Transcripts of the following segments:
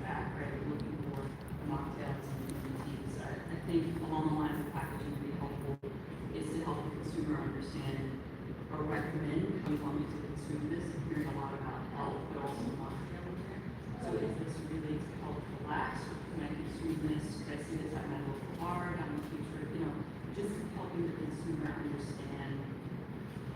back, right, looking for mocktails and teas. I think along the lines of packaging to be helpful is to help the consumer understand or recommend how you want me to consume this. I'm hearing a lot about health, but also mocktail in there. So is this really to help relax, or can I consume this? Could I see this at my local bar down in the future? You know, just helping the consumer understand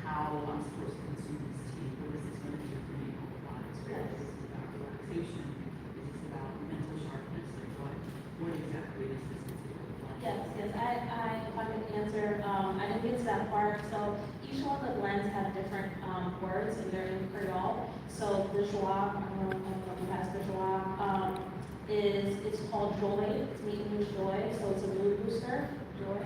how I'm supposed to consume this tea. What is this going to do for me on the body? Is this about relaxation? Is this about mental sharpness? Like what exactly is this particular blend? Yes, if I can answer, I didn't get to that part. So each one of the blends have different words and they're in Creole. So the joie, I don't know if you guys the joie, it's called joy. It's meat means joy, so it's a mood booster, joy.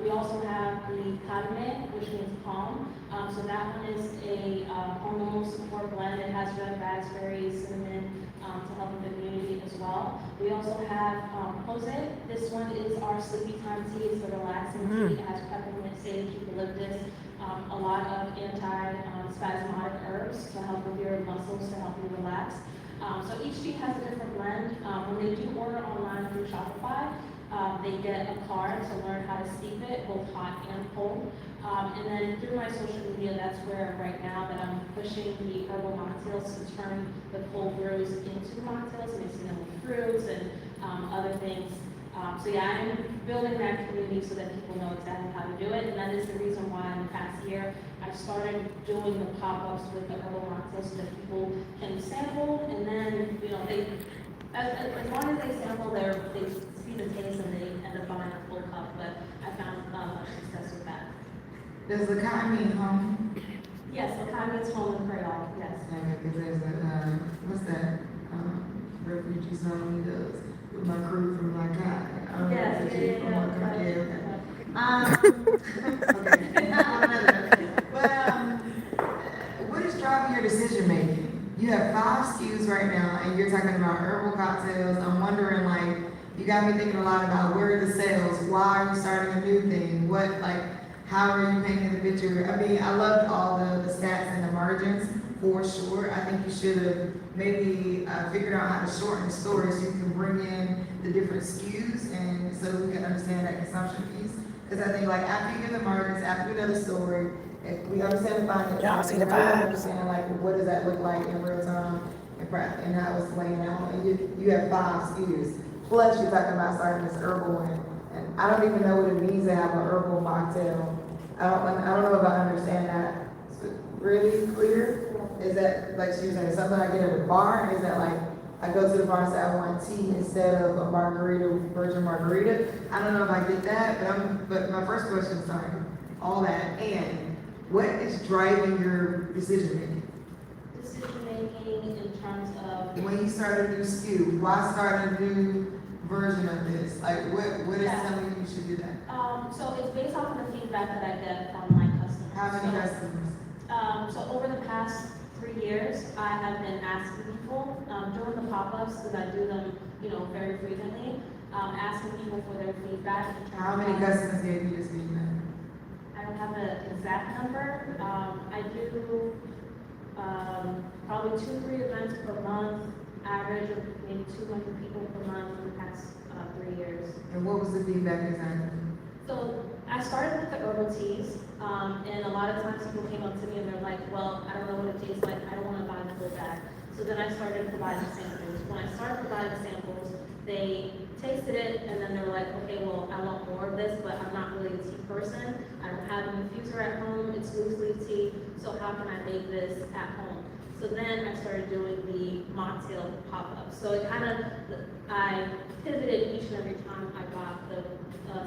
We also have the cadme, which means calm. So that one is a hormonal support blend. It has red raspberry, cinnamon to help with immunity as well. We also have Jose. This one is our sleepy time tea. It's a relaxing tea. It has peppermint, sage, eucalyptus, a lot of anti-spasmodic herbs to help with your muscles, to help you relax. So each tea has a different blend. When they do order online through Shopify, they get a card to learn how to steep it, both hot and cold. And then through my social media, that's where right now that I'm pushing the herbal mocktails to turn the cold brews into mocktails, mixing them with fruits and other things. So yeah, I'm building that community so that people know exactly how to do it. And that is the reason why in the past year, I've started doing the pop-ups with the herbal mocktails so that people can sample, and then, you know, they, as long as they sample, they see the taste and they end up buying a full cup. But I found much success with that. Does the kind mean home? Yes, the kind means home in Creole, yes. Okay, because there's a, what's that, refugee song he does with my crew from Black Cat. Yes, What is driving your decision making? You have 5 SKUs right now, and you're talking about herbal cocktails. I'm wondering, like, you got me thinking a lot about where are the sales? Why are you starting a new thing? What, like, how are you painting the picture? I mean, I loved all the stats and the margins for sure. I think you should have maybe figured out how to shorten the story so you can bring in the different SKUs and so we can understand that consumption piece. Because I think, like, after you get the margins, after we know the story, if we understand the finance, Y'all see the we vibes. understand, like, what does that look like in real time and how it's laying out. And you have 5 SKUs. Plus, you're talking about starting this herbal one. And I don't even know what it means to have an herbal mocktail. I don't know if I understand that really clear. Is that, like she was saying, something I get at a bar? Is that like, I go to the bar and say I want tea instead of a margarita, virgin margarita? I don't know if I get that, but my first question, sorry, all that, and what is driving your decision making? Decision making in terms of When you start a new SKU, why start a new version of this? Like, what is telling you should do that? so it's based off of the feedback that I get from my customers. How many customers? So over the past 3 years, I have been asking people during the pop-ups, because I do them, you know, very frequently, asking people for their feedback. in terms How many of- customers gave you this feedback? I don't have an exact number. I do probably 2-3 events per month, average of maybe 200 people per month in the past 3 years. And what was the feedback exactly? So I started with the herbal teas, and a lot of times people came up to me and they're like, well, I don't know what it tastes like, I don't want to buy the full bag. So then I started providing samples. When I started providing samples, they tasted it and then they were like, okay, well, I want more of this, but I'm not really a tea person. I don't have an infuser at home, it's loose leaf tea, so how can I make this at home? So then I started doing the mocktail pop-up. So it kind of, I pivoted each and every time I got the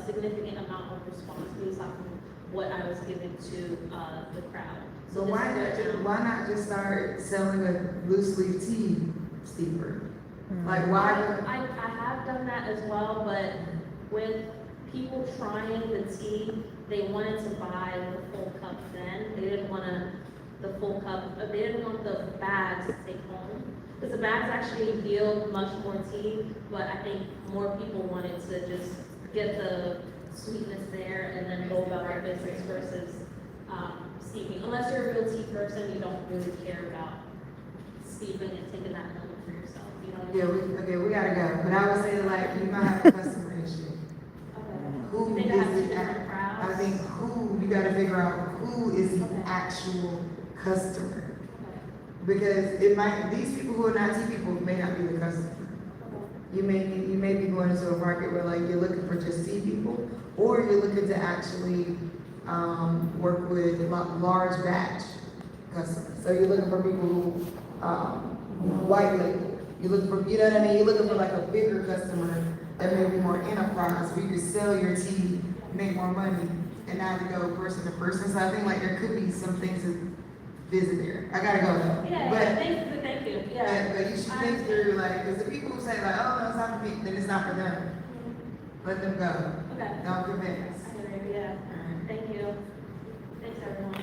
significant amount of response based off of what I was giving to the crowd. So this is why not just start selling a loose leaf tea steeper? Like why? I have done that as well, but with people trying the tea, they wanted to buy the full cup then. They didn't want the full cup, they didn't want the bags to take home. Because the bags actually yield much more tea, but I think more people wanted to just get the sweetness there and then go about our business versus steeping. Unless you're a real tea person, you don't really care about steep and taking that moment for yourself, you know? Yeah, we gotta go, but I would say like, you might have a customer issue. Who You think I have is two the, different crowds? I think you gotta figure out who is the Okay. actual customer. Okay. Because it might, these people who are not tea people may not be the customer. You may be going into a market where like you're looking for just tea people, or you're looking to actually, work with large batch customers. So you're looking for people who, white label. You're looking for, you know what I mean? You're looking for like a bigger customer that may be more enterprise, where you can sell your tea, make more money, and not to go person to person. So I think like there could be some things to visit there. I gotta go though. Yeah, But, thank you, yeah. but you should think through like, because the people who say like, oh no, it's not for me, then it's not for them. Let them go. Okay. Don't convince. I agree, yeah. Alright. Thank you. Thanks, everyone.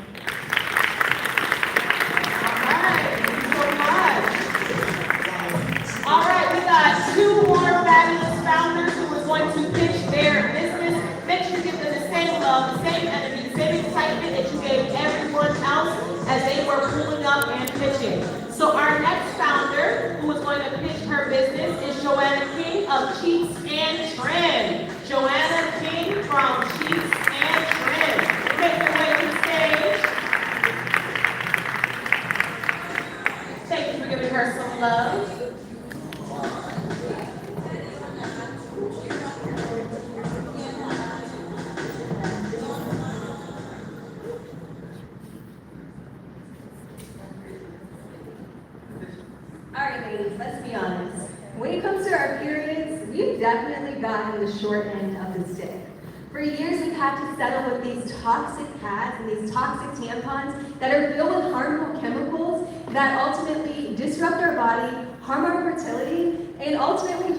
All right, we got two more fabulous founders who are going to pitch their business. Make sure you give them the same love, the same energy, the same excitement that you gave everyone else as they were pulling up and pitching. So our next founder who is going to pitch her business is Joanna King of Cheeks and Trim. Joanna King from Cheeks and Trim. Make your way to the stage. Thank you for giving her some love. All right, ladies, let's be honest. When it comes to our periods, we've definitely gotten the short end of the stick. For years, we've had to settle with these toxic pads and these toxic tampons that are filled with harmful chemicals that ultimately disrupt our body, harm our fertility, and ultimately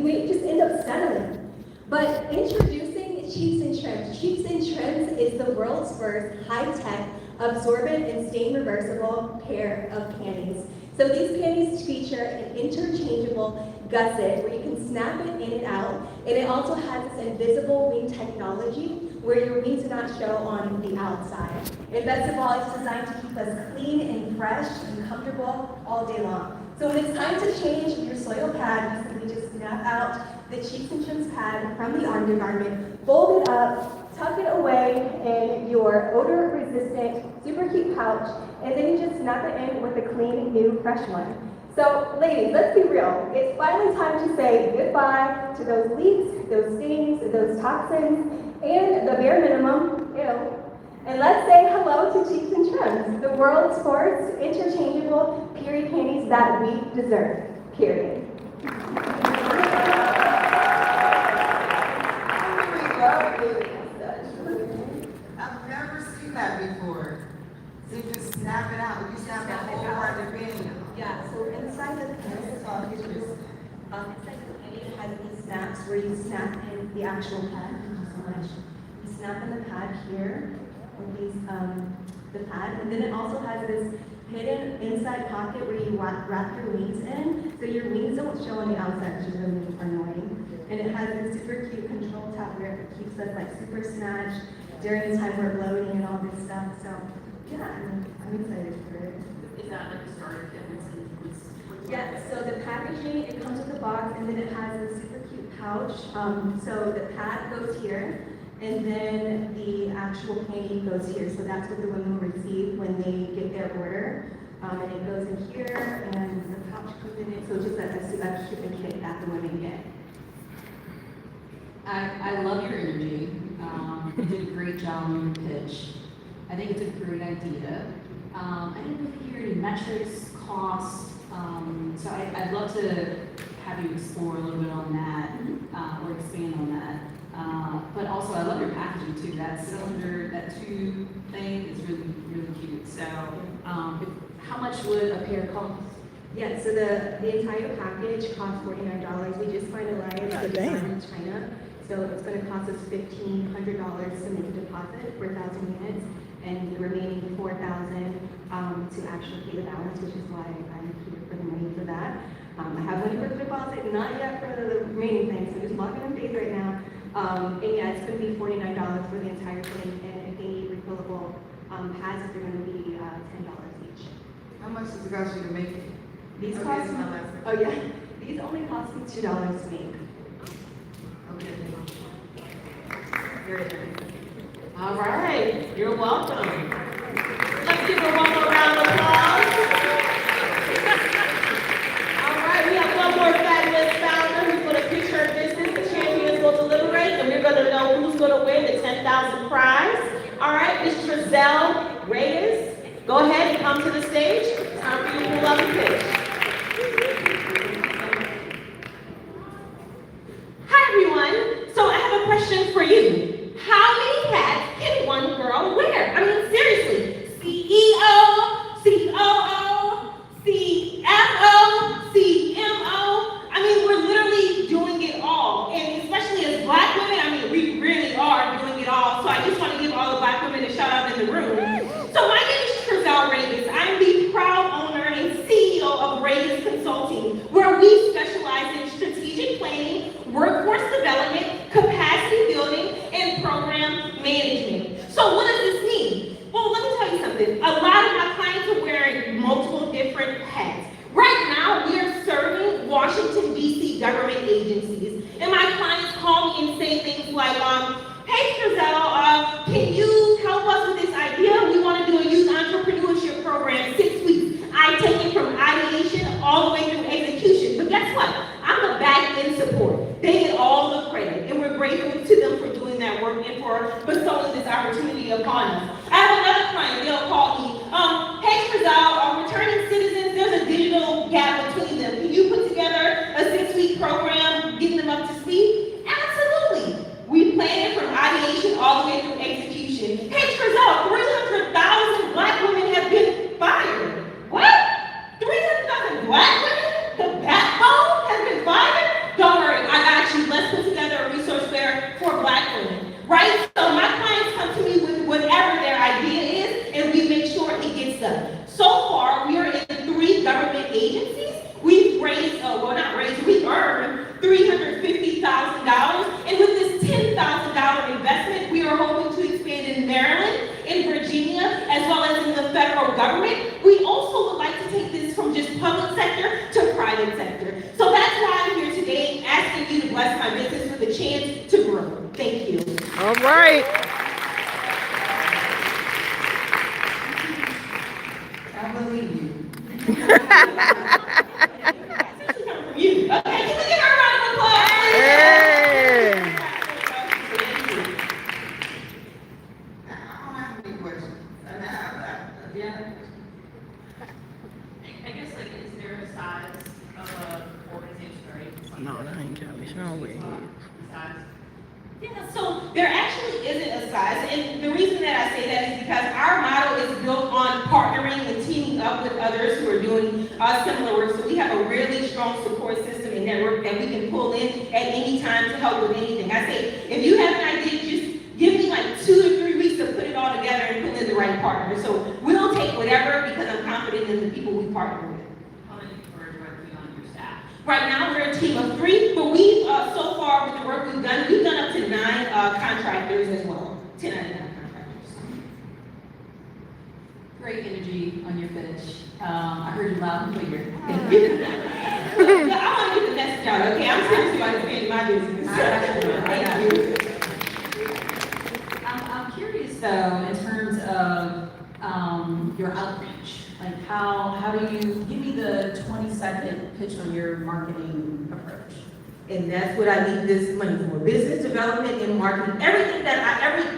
we just end up settling. But introducing Cheeks and Trims. Cheeks and Trims is the world's first high-tech, absorbent, and stain-reversible pair of panties. So these panties feature an interchangeable gusset where you can snap it in and out, and it also has this invisible wing technology where your wings do not show on the outside. And best of all, it's designed to keep us clean and fresh and comfortable all day long. So when it's time to change your soil pad, you simply just snap out the Cheeks and Trims pad from the undergarment, fold it up, tuck it away in your odor-resistant, super cute pouch, and then you just snap it in with a clean, new, fresh one. So, ladies, let's be real. It's finally time to say goodbye to those leaks, those stains, those toxins, and the bare minimum, ew. And let's say hello to Cheeks and Trims, the world's first interchangeable period panties that we deserve, period. I've never seen that before. So you just snap it out. You snap the whole part of the panty. Yeah, so inside the panty, inside the panty, it has these snaps where you snap in the actual pad. Thank you so much. You snap in the pad here, with these, the pad, and then it also has this hidden inside pocket where you wrap your wings in, so your wings don't show on the outside, which is really annoying. And it has this super cute control top where it keeps us like super snatched during the time we're bloating and all this stuff. So yeah, I'm excited for it. Is that like a starter kit? Yeah, so the packaging, it comes with a box, and then it has a super cute pouch. So the pad goes here, and then the actual panty goes here. So that's what the women will receive when they get their order. And it goes in here, and the pouch comes in it. So just like a shipping kit that the women get. I love your energy. You did a great job on your pitch. I think it's a great idea. I didn't really hear any metrics, cost. So I'd love to have you explore a little bit on that, or expand on that. But also, I love your packaging too. That cylinder, that tube thing is really, really cute. So, how much would a pair cost? Yeah, so the entire package costs $49. We just finalized the design in China. So it's going to cost us $1,500 to make a deposit for 1,000 units, and the remaining $4,000 to actually pay the balance, which is why I'm here for the money for that. I have money for the deposit, not yet for the remaining things, so just locking in faith right now. And yeah, it's going to be $49 for the entire thing, and if they need refillable pads, they're going to be $10 each. How much does it cost you to make it? These Okay, cost that's me, my last oh yeah, these only cost me $2 to make. Okay. Very nice. All right, you're welcome. Let's give her one more round of applause. All right, we have one more fabulous founder who's going to pitch her business. The champions will deliberate, and we're going to know who's going to win the 10,000 prize. All right, Ms. Trezelle Reyes, go ahead and come to the stage. It's time for you to pull up the pitch. Hi, everyone. So I have a question for you. How many hats can one girl wear? I mean, seriously. CEO, COO, CFO, CMO. I mean, we're literally doing it all. And especially as Black women, I mean, we really are doing it all. So I just want to give all the Black women a shout out in the room. So my name is Trezelle Reyes. I'm the proud owner and CEO of Reyes Consulting, where we specialize in strategic planning, workforce development, capacity building, and program management. So what does this mean? Well, let me tell you something. A lot of my clients are wearing multiple different hats. Right now, we are serving Washington, D.C. government agencies. And my clients call me and say things like, hey, Trezelle, can you help us with this idea? We want to do a youth entrepreneurship program, 6 weeks. I take it from ideation all the way through execution. But guess what? I'm the back-end support. They get all the credit, and we're grateful to them for doing that work and for bestowing this opportunity upon us. I have another client, they'll call me, hey, Trezelle, returning citizens, there's a digital gap between them. Can you put together a 6-week program, getting them up to speed? Absolutely. We plan it from ideation all the way through execution. Hey, Trezelle, 300,000 Black women have been fired. What? 300,000 Black women? The backbone has been fired? Don't worry, I got you. Let's put together a resource fair for Black women, right? So my clients come to me with whatever their idea is, and we make sure it gets done. So far, we are in 3 government agencies. We've raised, we've earned $350,000, and with this $10,000 investment, we are hoping to expand in Maryland, in Virginia, as well as in the federal government. We also would like to take this from just public sector to private sector. So that's why I'm here today, asking you to bless my business with a chance to grow. Thank you. All right. I believe you. You. Okay, can we give her a round of applause? Hey. I don't have any questions. I guess, like, is there a size of a organization or agency? No, that ain't Kelly. She don't wait. Size? Yeah, so there actually isn't a size, and the reason that I say that is because our model is built on partnering and teaming up with others who are doing similar work. So we have a really strong support system and network that we can pull in at any time to help with anything. I say, if you have an idea, just give me like 2 to 3 weeks to put it all together and pull in the right partner. So we'll take whatever because I'm confident in the people we partner with. How many people are directly on your staff? Right now, we're a team of 3, but we've, so far with the work we've done up to 9 contractors as well. 10 out of 9 contractors. Great energy on your pitch. I heard you loud and clear. Thank you. Yeah, I want to get the message out, okay? I'm serious about expanding my business. Thank you. I'm curious though, in terms of your outreach. Like how do you, give me the 20-second pitch on your marketing approach? And that's what I need this money for. Business development and marketing. Every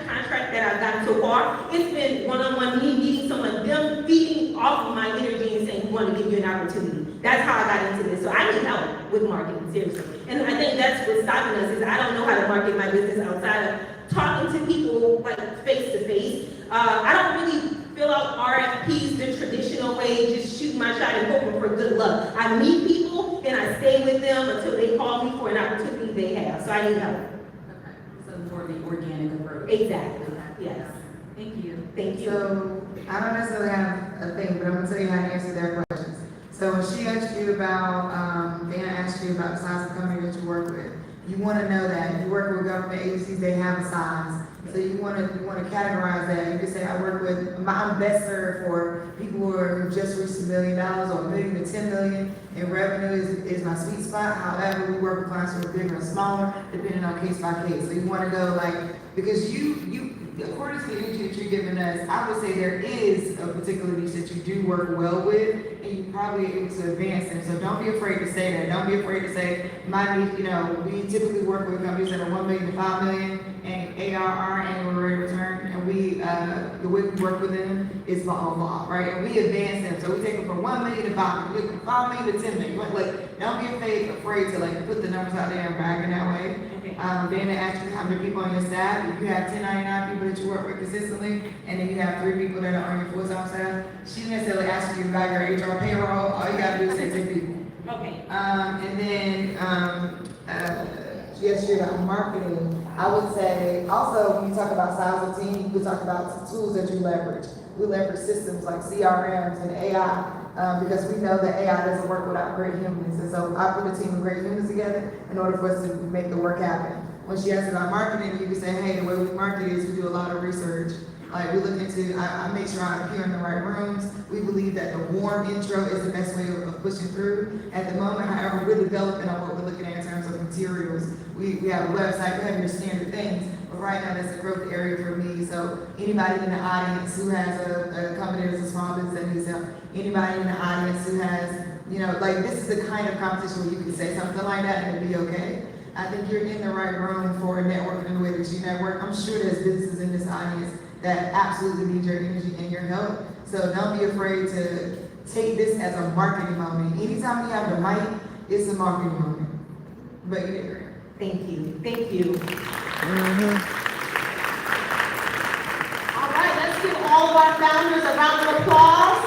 contract that I've gotten so far, it's been one-on-one, me meeting someone, them feeding off of my energy and saying, we want to give you an opportunity. That's how I got into this. So I need help with marketing, seriously. And I think that's what's stopping us is I don't know how to market my business outside of talking to people like face to face. I don't really fill out RFPs the traditional way, just shoot my shot and hoping for good luck. I meet people and I stay with them until they call me for an opportunity they have. So I need help. Okay, so more of the organic approach. Exactly. Yes. Thank you. Thank you. So, I don't necessarily have a thing, but I'm gonna tell you how to answer their questions. So when she asked you about, Dana asked you about the size of company that you work with, You wanna know that. You work with government agencies, they have a size. So you wanna categorize that. You can say, I work with, I'm best served for people who just reached $1 million or $1 million to 10 million in revenue is my sweet spot. However, we work with clients who are bigger and smaller, depending on case by case. So you wanna go like, because according to the energy that you're giving us, I would say there is a particular niche that you do work well with, and you probably able to advance them. So don't be afraid to say that. Don't be afraid to say, my niche, we typically work with companies that are 1 million to 5 million and ARR, annual rate of return, and the way we work with them is blah, right? And we advance them. So we take them from 1 million to 5 million, from 5 million to 10 million. Like, don't be afraid to like put the numbers out there and brag in that way. Then they ask you how many people on your staff. If you have 1099 people that you work with consistently, and then you have 3 people that are on your full-time staff, she didn't necessarily ask you about your HR payroll. All you gotta do is say 10 people. Okay. And then, yes, you're about marketing. I would say, also, when you talk about size of team, you could talk about tools that you leverage. We leverage systems like CRMs and AI, because we know that AI doesn't work without great humans. And so I put a team of great humans together in order for us to make the work happen. When she asks about marketing, you can say, hey, the way we market is we do a lot of research. Like we look into, I make sure I appear in the right rooms. We believe that the warm intro is the best way of pushing through. At the moment, however, we're developing on what we're looking at in terms of materials. We have a website, we have your standard things, but right now that's a growth area for me. So anybody in the audience who has a company that's a small business that needs help, anybody in the audience who has, like this is the kind of competition where you can say something like that and it'll be okay. I think you're in the right room for networking in the way that you network. I'm sure there's businesses in this audience that absolutely need your energy and your help. So don't be afraid to take this as a marketing moment. Anytime you have the mic, it's a marketing moment. But you did great. Thank you. Thank you. All right, let's give all of our founders a round of applause.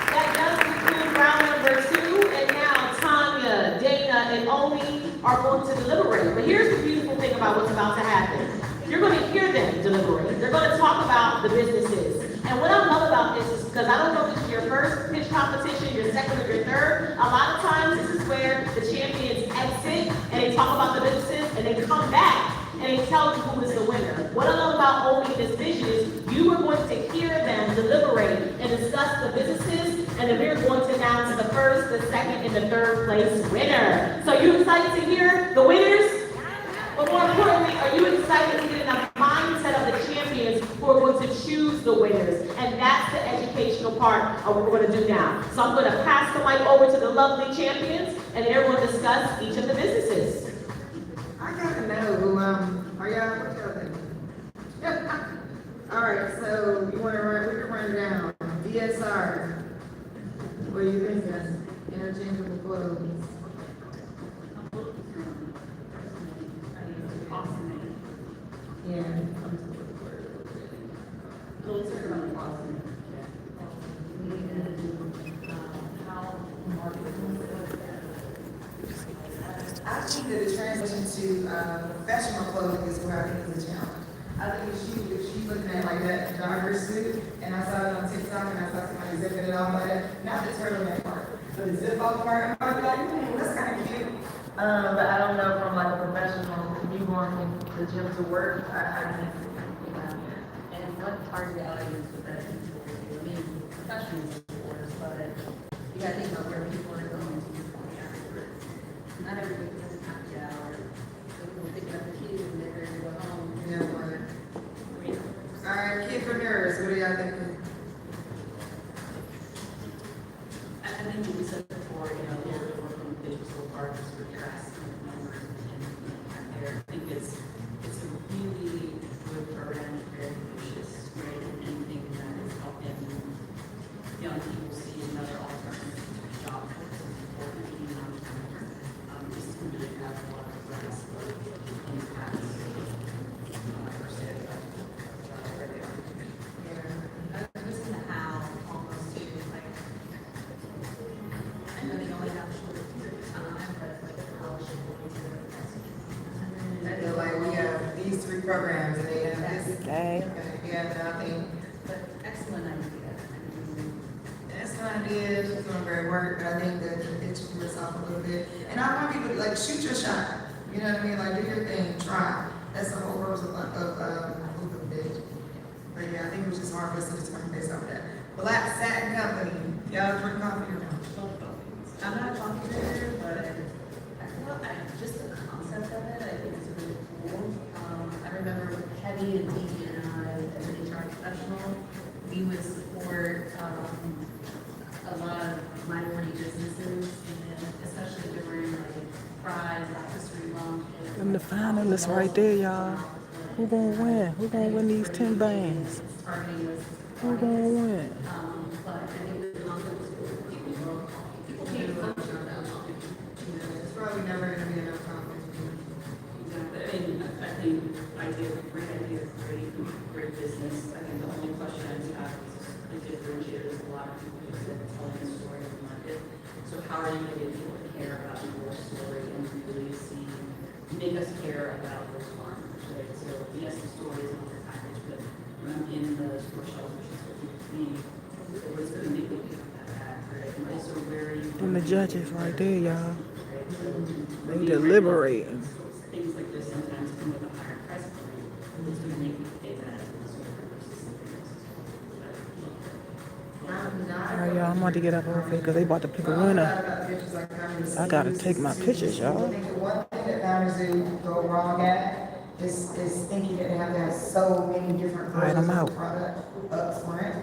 That does conclude round number 2. And now Tanya, Dana, and Omi are going to deliberate. But here's the beautiful thing about what's about to happen. You're going to hear them deliberate. They're going to talk about the businesses. And what I love about this is because I don't know if this is your first pitch competition, your second or your third. A lot of times this is where the champions exit and they talk about the businesses and they come back and they tell you who is the winner. What I love about Omi this vision is you are going to hear them deliberate and discuss the businesses, and then we're going to announce the first, the second, and the third place winner. So you excited to hear the winners? But more importantly, are you excited to get in the mindset of the champions who are going to choose the winners? And that's the educational part of what we're going to do now. So I'm going to pass the mic over to the lovely champions, and they're going to discuss each of the businesses. I gotta know who, are y'all, what y'all think? All right, so we can run it down. DSR. What do you think, guys? Interchangeable clothes. Yeah. I think that the transition to professional clothing is where I think is a challenge. I think if she's looking at like that jogger suit, and I saw it on TikTok, and I saw somebody zipping it off like that, not the turtleneck part, but the zip off part, I was like, that's kind of cute. But I don't know from like a professional, you going to the gym to work, I think, And what target audience would that be for? I mean, professionals, of course, but you gotta think about where people are going to afterwards. Not everybody doesn't have to get out, or they're picking up the kids and they're ready to go home. Yeah, right. All right, kidpreneurs, what do y'all think? I think what we said before, they're working with digital partners for dress and numbers and there. I think it's a really good program, very ambitious, great, and anything that is helping young people see another alternative to shop for is important. This is going to have a lot of grants in the past. Just in the how, almost to like, I know they only have a short period of time, but like how should we do it? I feel like we have these 3 programs, and they have this. Okay. Yeah, and I think But excellent idea. that's excellent idea, she's doing great work, but I think that the pitch threw us off a little bit. And I want people to like shoot your shot, you know what I mean, like do your thing, try. That's the whole purpose of pitch. But yeah, I think it was just hard for us to determine based off that. Black Satin Company, y'all drink coffee or not? I'm not a coffee drinker, but I feel just the concept of it, I think is really cool. I remember Kenny and Dee and I, as an HR professional, we would support a lot of minority businesses, and especially during like Pride, Black History Month. And the finalists right there, y'all. Who gonna win? Who gonna win these 10 bands? Targeting this. Who gonna win? But I think the concept was cool. People can't function without coffee. It's probably never gonna be enough confidence. Exactly, and I think great idea, great business. I think the only question I just have is the differentiator. There's a lot of people who are telling the story of the market. So how are you gonna get people to care about your story and really see, make us care about those farmers, right? So yes, the story is on the package, but when I'm in the store shelf, which is what we need, what's gonna make me pick up that bag, right? And also where you. And the judges right there, y'all. They deliberating. Things like this sometimes come with a higher price point, it's gonna make me pay that as a consumer versus something else as well. Alright, y'all, I'm about to get up over here because they about to pick a winner. I gotta take my pictures, I y'all. think the one thing that founders do go wrong at is thinking that they have to have so many different All right, I'm versions of out. the product up front.